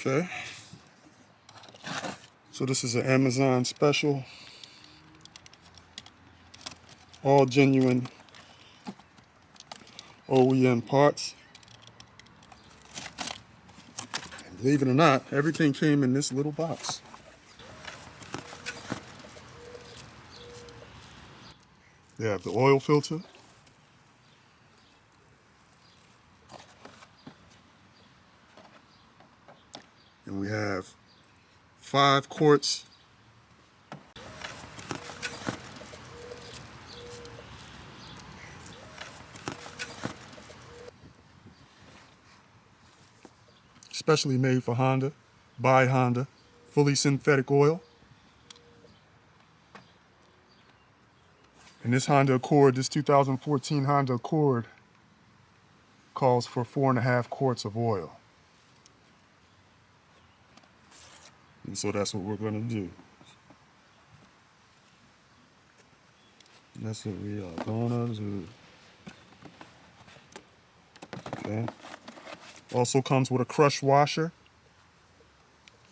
Okay. So this is an Amazon special. All genuine OEM parts. And believe it or not, everything came in this little box. They have the oil filter. And we have 5 quarts specially made for Honda, by Honda, fully synthetic oil. And this Honda Accord, this 2014 Honda Accord, calls for 4.5 quarts of oil. And so that's what we're going to do. That's what we are going to do. Okay. Also comes with a crush washer.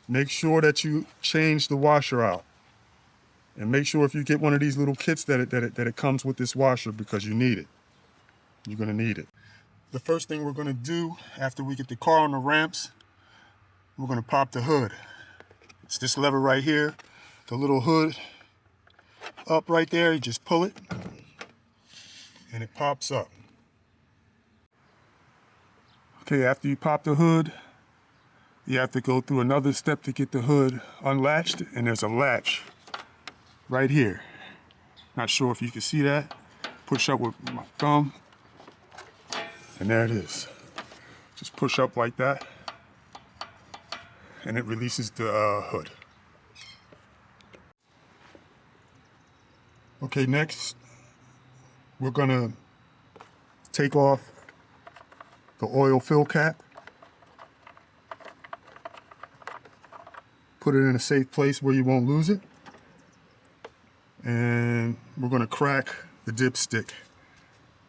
Make sure that you change the washer out. And make sure if you get one of these little kits that it comes with this washer, because you need it. You're going to need it. The first thing we're going to do after we get the car on the ramps, we're going to pop the hood. It's this lever right here, the little hood up right there. You just pull it and it pops up. Okay, after you pop the hood, you have to go through another step to get the hood unlatched, and there's a latch right here. Not sure if you can see that. Push up with my thumb, and there it is. Just push up like that, and it releases the hood. Okay, next, we're gonna take off the oil fill cap. Put it in a safe place where you won't lose it. And we're gonna crack the dipstick.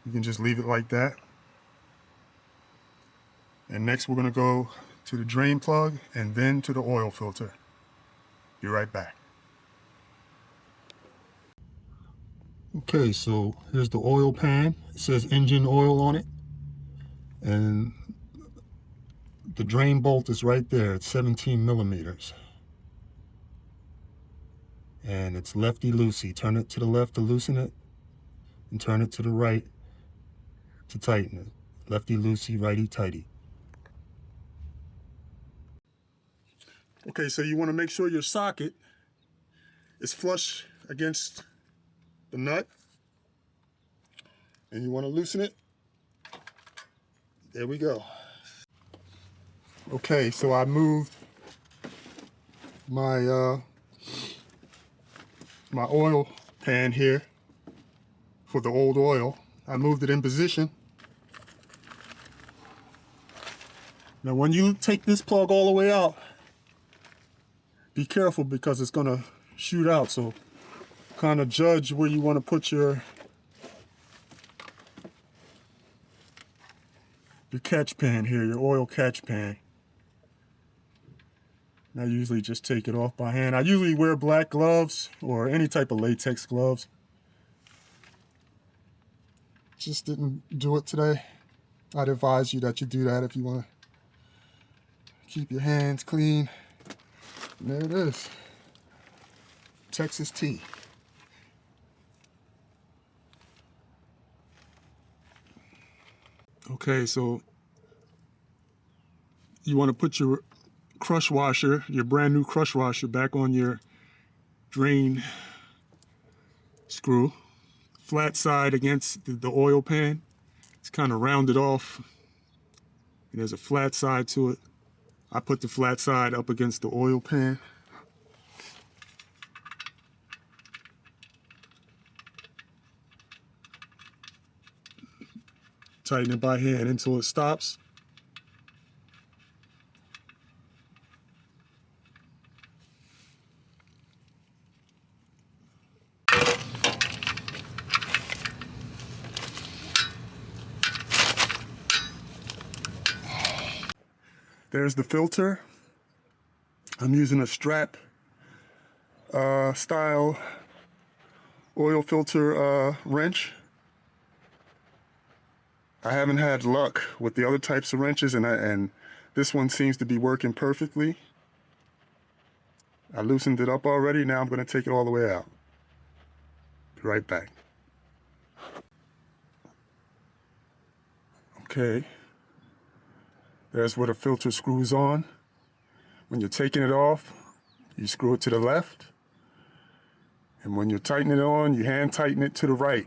You can just leave it like that. And next we're gonna go to the drain plug and then to the oil filter. Be right back. Okay, so here's the oil pan. It says engine oil on it. And the drain bolt is right there. It's 17 millimeters. And it's lefty-loosey. Turn it to the left to loosen it, and turn it to the right to tighten it. Lefty-loosey, righty-tighty. Okay, so you want to make sure your socket is flush against the nut. And you want to loosen it. There we go. Okay, so I moved my my oil pan here for the old oil. I moved it in position. Now when you take this plug all the way out, be careful because it's gonna shoot out, so kind of judge where you want to put your catch pan here, your oil catch pan. I usually just take it off by hand. I usually wear black gloves or any type of latex gloves. Just didn't do it today. I'd advise you that you do that if you want to keep your hands clean. And there it is. Texas tea. Okay, so you want to put your crush washer, your brand new crush washer, back on your drain screw. Flat side against the oil pan. It's kind of rounded off. There's a flat side to it. I put the flat side up against the oil pan. Tighten it by hand until it stops. There's the filter. I'm using a strap style oil filter wrench. I haven't had luck with the other types of wrenches, and this one seems to be working perfectly. I loosened it up already. Now I'm going to take it all the way out. Be right back. Okay, there's where the filter screws on. When you're taking it off, you screw it to the left. And when you're tightening it on, you hand tighten it to the right.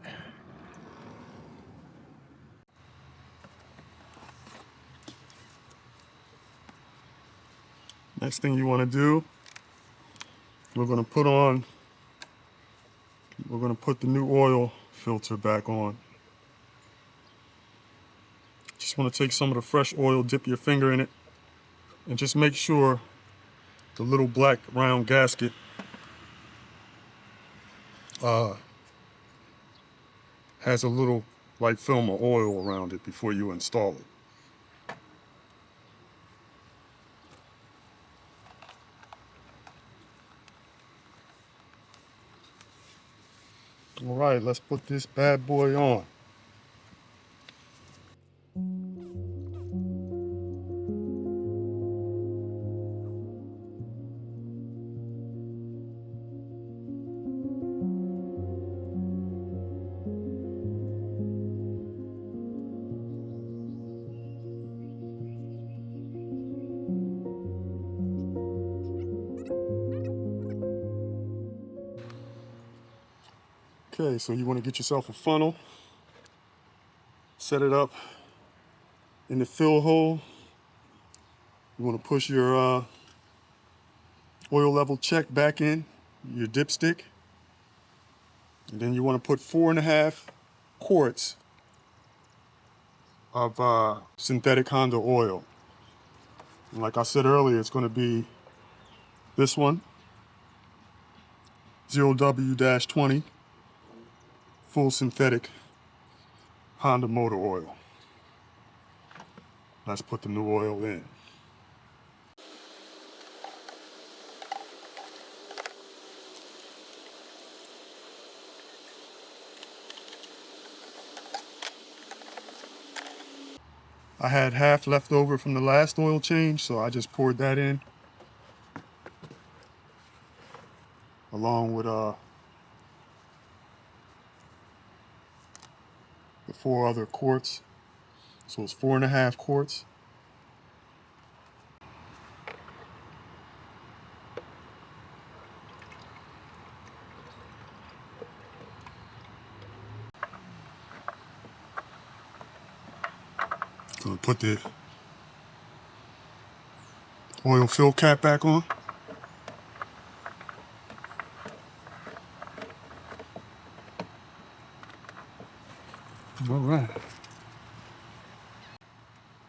Next thing you want to do, we're going to put the new oil filter back on. Just want to take some of the fresh oil, dip your finger in it, and just make sure the little black round gasket has a little light film of oil around it before you install it. All right, let's put this bad boy on. Okay, so you want to get yourself a funnel, set it up in the fill hole. You want to push your oil level check back in, your dipstick, and then you want to put 4.5 quarts of synthetic Honda oil. And like I said earlier, it's going to be this one, 0W-20 full synthetic Honda motor oil. Let's put the new oil in. I had half left over from the last oil change, so I just poured that in along with the 4 other quarts. So it's 4.5 quarts. Gonna put the oil fill cap back on. All right.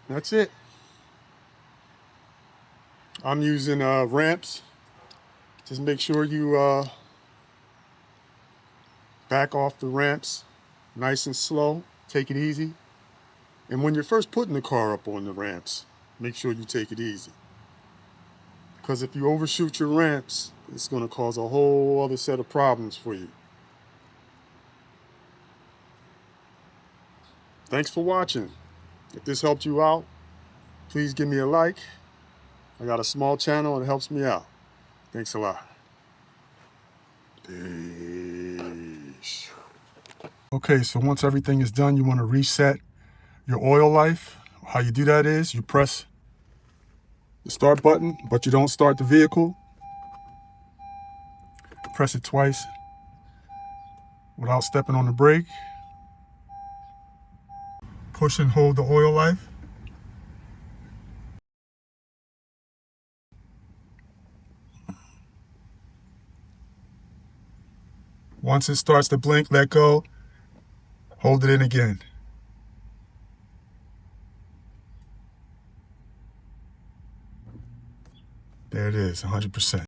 That's it. I'm using ramps. Just make sure you back off the ramps nice and slow. Take it easy. And when you're first putting the car up on the ramps, make sure you take it easy. Because if you overshoot your ramps, it's going to cause a whole other set of problems for you. Thanks for watching. If this helped you out, please give me a like. I got a small channel and it helps me out. Thanks a lot. Peace. Okay, so once everything is done, you want to reset your oil life. How you do that is you press the start button, but you don't start the vehicle. Press it twice without stepping on the brake. Push and hold the oil life. Once it starts to blink, let go. Hold it in again. There it is, 100%.